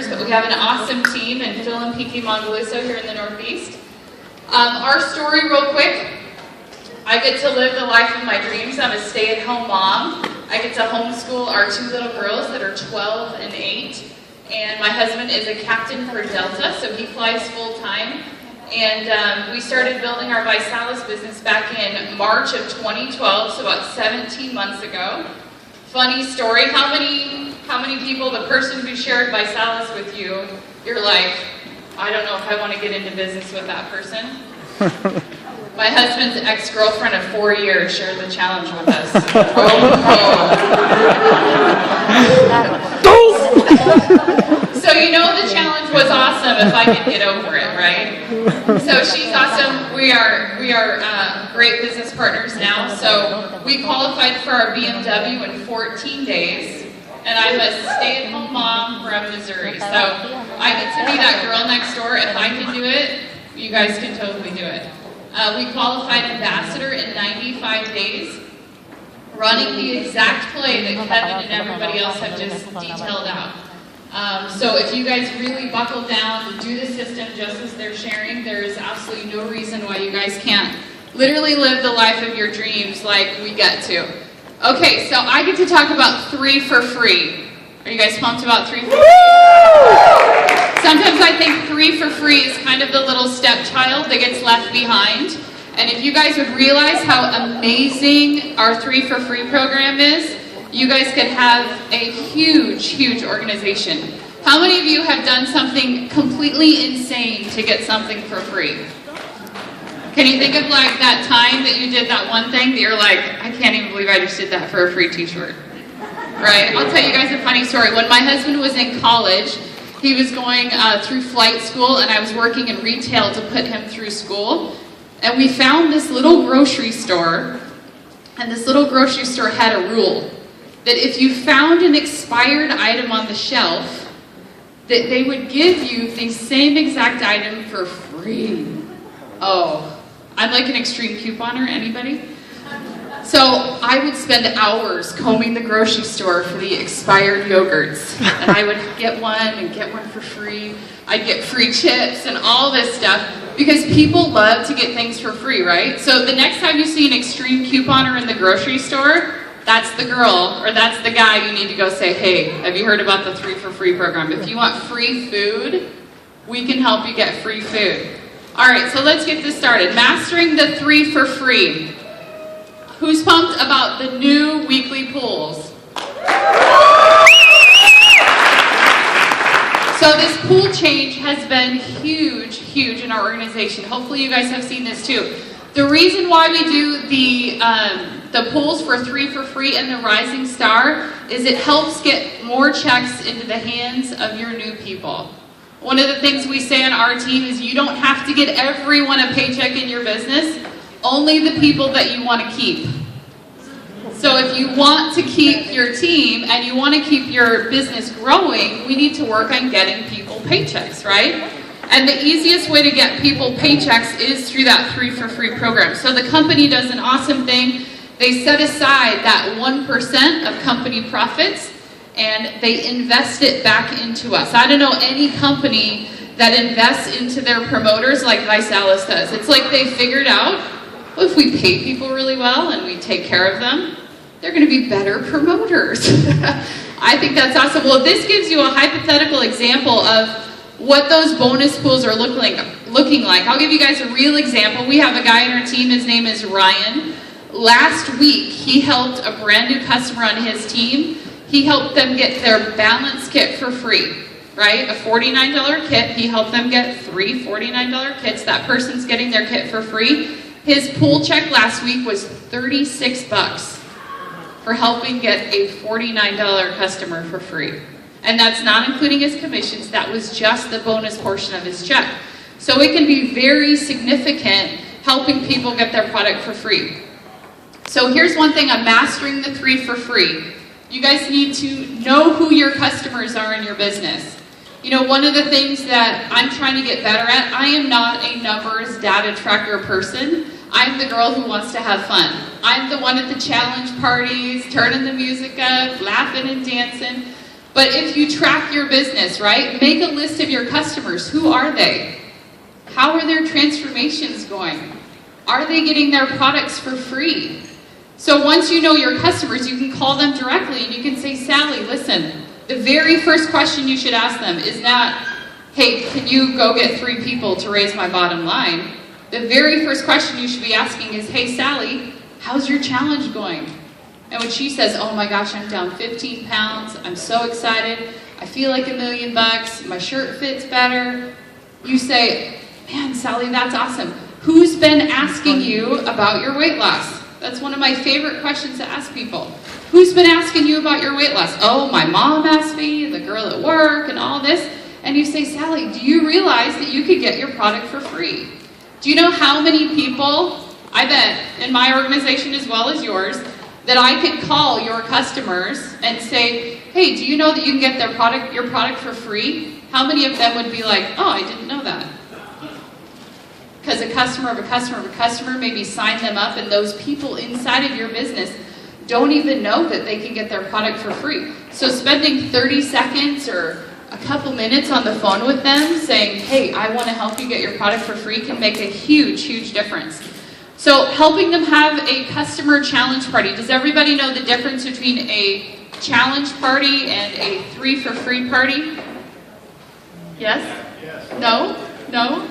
partners, but we have an awesome team in Phil and Piki Mongaluso here in the Northeast. Our story real quick. I get to live the life of my dreams. I'm a stay-at-home mom. I get to homeschool our 2 little girls that are 12 and 8. And my husband is a captain for Delta, so he flies full-time. And we started building our Visalus business back in March of 2012, so about 17 months ago. Funny story, how many people, the person who shared Visalus with you, you're like, I don't know if I want to get into business with that person. My husband's ex-girlfriend of 4 years shared the challenge with us. So you know the challenge was awesome if I could get over it, right? So she's awesome. We are great business partners now. So we qualified for our BMW in 14 days. And I'm a stay-at-home mom from Missouri. So I get to be that girl next door. If I can do it, you guys can totally do it. We qualified ambassador in 95 days, running the exact play that Kevin and everybody else have just detailed out. So if you guys really buckle down, do the system just as they're sharing, there's absolutely no reason why you guys can't literally live the life of your dreams like we get to. Okay, so I get to talk about 3 for free. Are you guys pumped about 3 for free? Sometimes I think 3 for free is kind of the little stepchild that gets left behind. And if you guys would realize how amazing our 3 for free program is, you guys could have a huge, huge organization. How many of you have done something completely insane to get something for free? Can you think of like that time that you did that one thing that you're like, I can't even believe I just did that for a free t-shirt, right? I'll tell you guys a funny story. When my husband was in college, he was going through flight school and I was working in retail to put him through school. And we found this little grocery store, and this little grocery store had a rule that if you found an expired item on the shelf, that they would give you the same exact item for free. Oh, I'm like an extreme couponer, anybody? So I would spend hours combing the grocery store for the expired yogurts. And I would get one and get one for free. I'd get free chips and all this stuff because people love to get things for free, right? So the next time you see an extreme couponer in the grocery store, that's the girl or that's the guy you need to go say, hey, have you heard about the 3 for free program? If you want free food, we can help you get free food. All right, so let's get this started. Mastering the 3 for free. Who's pumped about the new weekly pools? So this pool change has been huge, huge in our organization. Hopefully you guys have seen this too. The reason why we do the pools for 3 for free and the Rising Star is it helps get more checks into the hands of your new people. One of the things we say on our team is you don't have to get everyone a paycheck in your business, only the people that you want to keep. So if you want to keep your team and you want to keep your business growing, we need to work on getting people paychecks, right? And the easiest way to get people paychecks is through that 3 for free program. So the company does an awesome thing. They set aside that 1% of company profits and they invest it back into us. I don't know any company that invests into their promoters like Visalus does. It's like they figured out, well, if we pay people really well and we take care of them, they're going to be better promoters. I think that's awesome. Well, this gives you a hypothetical example of what those bonus pools are looking like. I'll give you guys a real example. We have a guy in our team, his name is Ryan. Last week, he helped a brand new customer on his team. He helped them get their balance kit for free, right? A $49 kit. He helped them get 3 $49 kits. That person's getting their kit for free. His pool check last week was $36 for helping get a $49 customer for free. And that's not including his commissions. That was just the bonus portion of his check. So it can be very significant helping people get their product for free. So here's one thing on mastering the 3 for free. You guys need to know who your customers are in your business. You know, one of the things that I'm trying to get better at, I am not a numbers data tracker person. I'm the girl who wants to have fun. I'm the one at the challenge parties, turning the music up, laughing and dancing. But if you track your business, right, make a list of your customers. Who are they? How are their transformations going? Are they getting their products for free? So once you know your customers, you can call them directly and you can say, Sally, listen, the very first question you should ask them is not, hey, can you go get 3 people to raise my bottom line? The very first question you should be asking is, hey, Sally, how's your challenge going? And when she says, oh my gosh, I'm down 15 pounds, I'm so excited, I feel like $1 million, my shirt fits better, you say, man, Sally, that's awesome. Who's been asking you about your weight loss? That's one of my favorite questions to ask people. Who's been asking you about your weight loss? Oh, my mom asked me, the girl at work, and all this. And you say, Sally, do you realize that you could get your product for free? Do you know how many people, I bet, in my organization as well as yours, that I could call your customers and say, hey, do you know that you can get your product for free? How many of them would be like, oh, I didn't know that? Because a customer of a customer of a customer maybe sign them up, and those people inside of your business don't even know that they can get their product for free. So spending 30 seconds or a couple minutes on the phone with them saying, hey, I want to help you get your product for free can make a huge, huge difference. So helping them have a customer challenge party. Does everybody know the difference between a challenge party and a 3 for free party? Yes? No? No?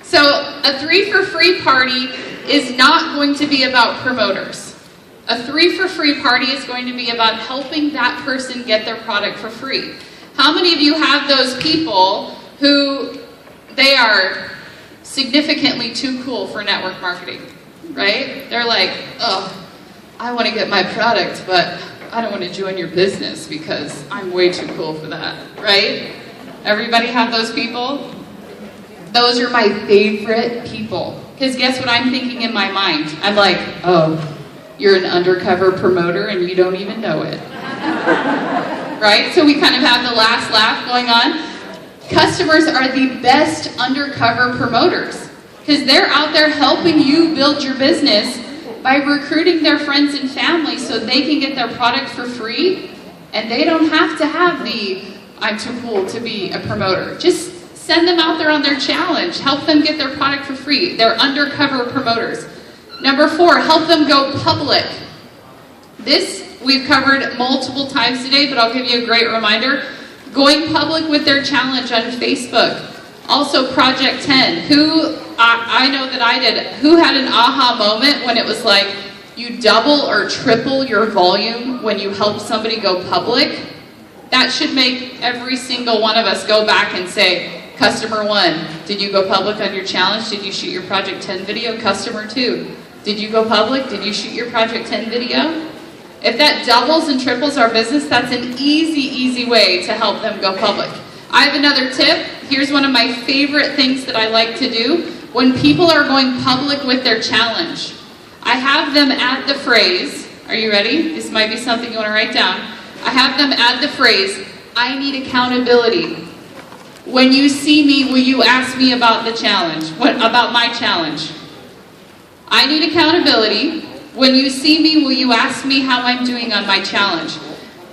So a 3 for free party is not going to be about promoters. A 3 for free party is going to be about helping that person get their product for free. How many of you have those people who they are significantly too cool for network marketing, right? They're like, oh, I want to get my product, but I don't want to join your business because I'm way too cool for that, right? Everybody have those people? Those are my favorite people. Because guess what I'm thinking in my mind? I'm like, oh, you're an undercover promoter and you don't even know it. Right? So we kind of have the last laugh going on. Customers are the best undercover promoters because they're out there helping you build your business by recruiting their friends and family so they can get their product for free, and they don't have to have the I'm too cool to be a promoter. Just send them out there on their challenge. Help them get their product for free. They're undercover promoters. Number 4, help them go public. This we've covered multiple times today, but I'll give you a great reminder. Going public with their challenge on Facebook. Also Project 10. I know that I did. Who had an aha moment when it was like you double or triple your volume when you help somebody go public? That should make every single one of us go back and say, Customer 1, did you go public on your challenge? Did you shoot your Project 10 video? Customer 2, did you go public? Did you shoot your Project 10 video? If that doubles and triples our business, that's an easy way to help them go public. I have another tip. Here's one of my favorite things that I like to do. When people are going public with their challenge, I have them add the phrase, are you ready? This might be something you want to write down. I have them add the phrase, I need accountability. When you see me, will you ask me about the challenge? About my challenge? I need accountability. When you see me, will you ask me how I'm doing on my challenge?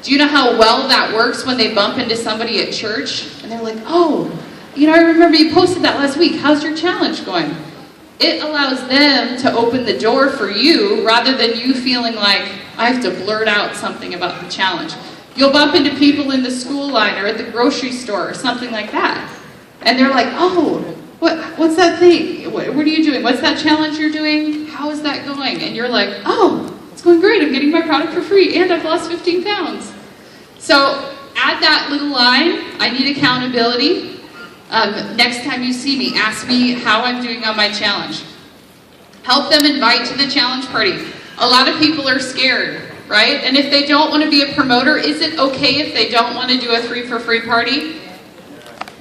Do you know how well that works when they bump into somebody at church? And they're like, oh, I remember you posted that last week. How's your challenge going? It allows them to open the door for you rather than you feeling like I have to blurt out something about the challenge. You'll bump into people in the school line or at the grocery store or something like that. And they're like, oh, what's that thing? What are you doing? What's that challenge you're doing? How is that going? And you're like, oh, it's going great. I'm getting my product for free and I've lost 15 pounds. So add that little line, I need accountability. Next time you see me, ask me how I'm doing on my challenge. Help them invite to the challenge party. A lot of people are scared, right? And if they don't want to be a promoter, is it okay if they don't want to do a 3 for free party?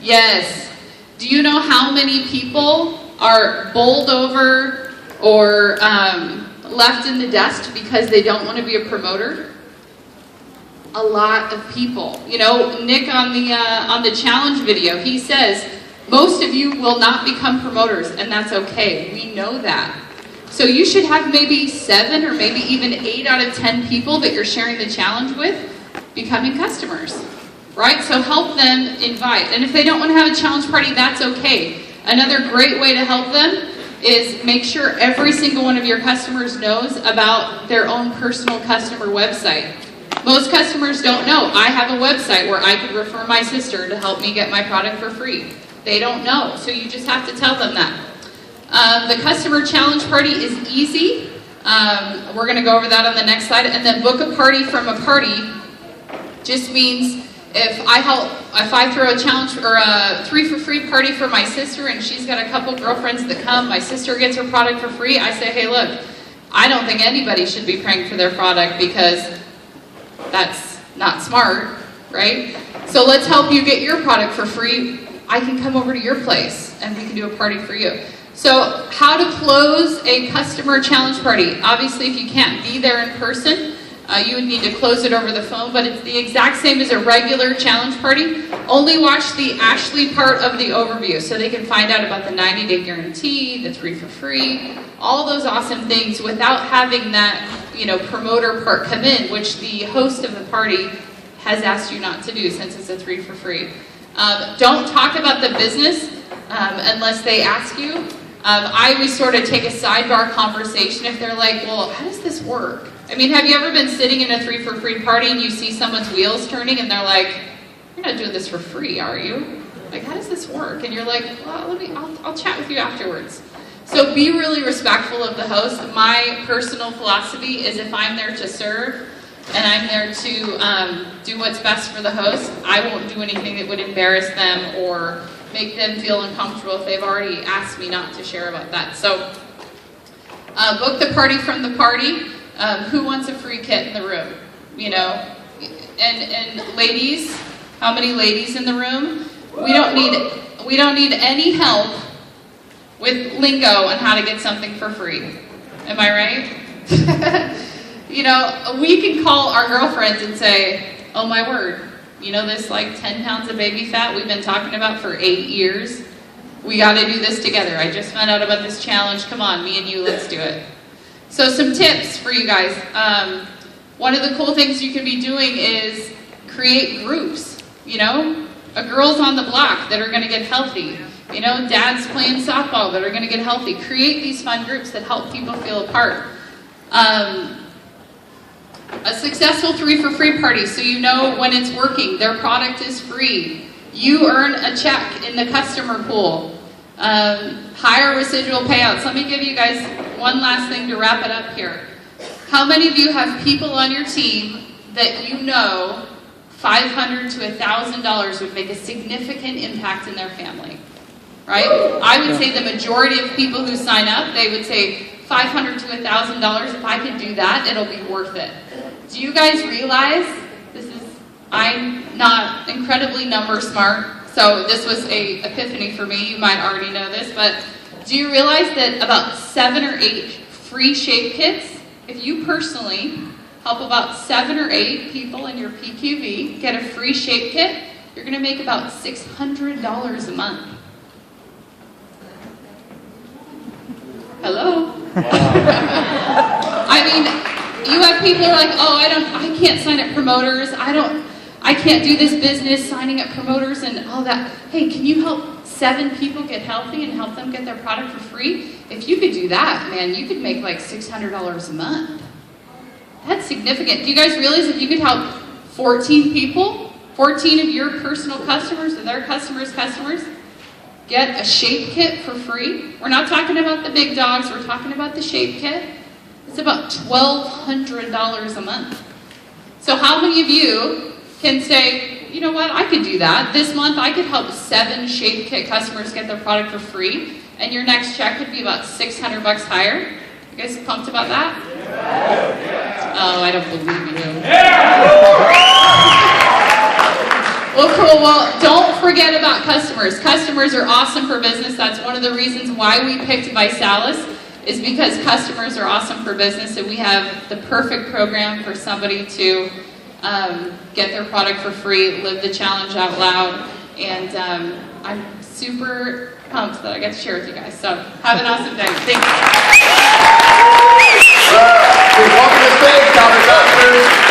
Yes. Do you know how many people are bowled over or left in the dust because they don't want to be a promoter? A lot of people. Nick on the challenge video, he says, most of you will not become promoters, and that's okay. We know that. So you should have maybe 7 or maybe even 8 out of 10 people that you're sharing the challenge with becoming customers. right? So help them invite. And if they don't want to have a challenge party, that's okay. Another great way to help them is make sure every single one of your customers knows about their own personal customer website. Most customers don't know. I have a website where I could refer my sister to help me get my product for free. They don't know, so you just have to tell them that. The customer challenge party is easy. We're going to go over that on the next slide. And then book a party from a party just means if I throw a challenge or a 3 for free party for my sister and she's got a couple girlfriends that come, my sister gets her product for free, I say, hey look, I don't think anybody should be paying for their product because that's not smart, right? So let's help you get your product for free. I can come over to your place and we can do a party for you. So how to close a customer challenge party. Obviously, if you can't be there in person, you would need to close it over the phone, but it's the exact same as a regular challenge party. Only watch the Ashley part of the overview so they can find out about the 90-day guarantee, the 3 for free, all those awesome things without having that, promoter part come in, which the host of the party has asked you not to do since it's a 3 for free. Don't talk about the business unless they ask you. I always sort of take a sidebar conversation if they're like, well, how does this work? I mean, have you ever been sitting in a 3 for free party and you see someone's wheels turning and they're like, you're not doing this for free, are you? Like, how does this work? And you're like, well, I'll chat with you afterwards. So be really respectful of the host. My personal philosophy is if I'm there to serve and I'm there to do what's best for the host, I won't do anything that would embarrass them or make them feel uncomfortable if they've already asked me not to share about that. So book the party from the party. Who wants a free kit in the room? And ladies, how many ladies in the room? We don't need any help with lingo on how to get something for free. Am I right? We can call our girlfriends and say, oh my word, this like 10 pounds of baby fat we've been talking about for 8 years? We got to do this together. I just found out about this challenge. Come on, me and you, let's do it. So some tips for you guys. One of the cool things you can be doing is create groups. A girls on the block that are going to get healthy. Dads playing softball that are going to get healthy. Create these fun groups that help people feel a part. A successful 3 for free party, so you know when it's working. Their product is free. You earn a check in the customer pool. Higher residual payouts. Let me give you guys one last thing to wrap it up here. How many of you have people on your team that $500 to $1,000 would make a significant impact in their family? Right? I would say the majority of people who sign up, they would say $500 to $1,000. If I could do that, it'll be worth it. Do you guys realize, I'm not incredibly number smart, so this was an epiphany for me. You might already know this, but do you realize that about 7 or 8 free shape kits, if you personally help about 7 or 8 people in your PQV get a free shape kit, you're going to make about $600 a month. Hello? I mean, you have people who are like, oh, I can't sign up promoters. I can't do this business signing up promoters and all that. Hey, can you help 7 people get healthy and help them get their product for free? If you could do that, man, you could make like $600 a month. That's significant. Do you guys realize if you could help 14 people, 14 of your personal customers and their customers' get a shape kit for free? We're not talking about the big dogs. We're talking about the shape kit. It's about $1,200 a month. So how many of you can say, you know what, I could do that. This month I could help 7 shape kit customers get their product for free, and your next check could be about $600 higher. You guys pumped about that? Oh, I don't believe you. Well, cool. Well, don't forget about customers. Customers are awesome for business. That's one of the reasons why we picked Visalus, is because customers are awesome for business, and we have the perfect program for somebody to get their product for free, live the challenge out loud, and I'm super pumped that I get to share with you guys. So have an awesome day. Thanks. Welcome to the stage, Counter Customers.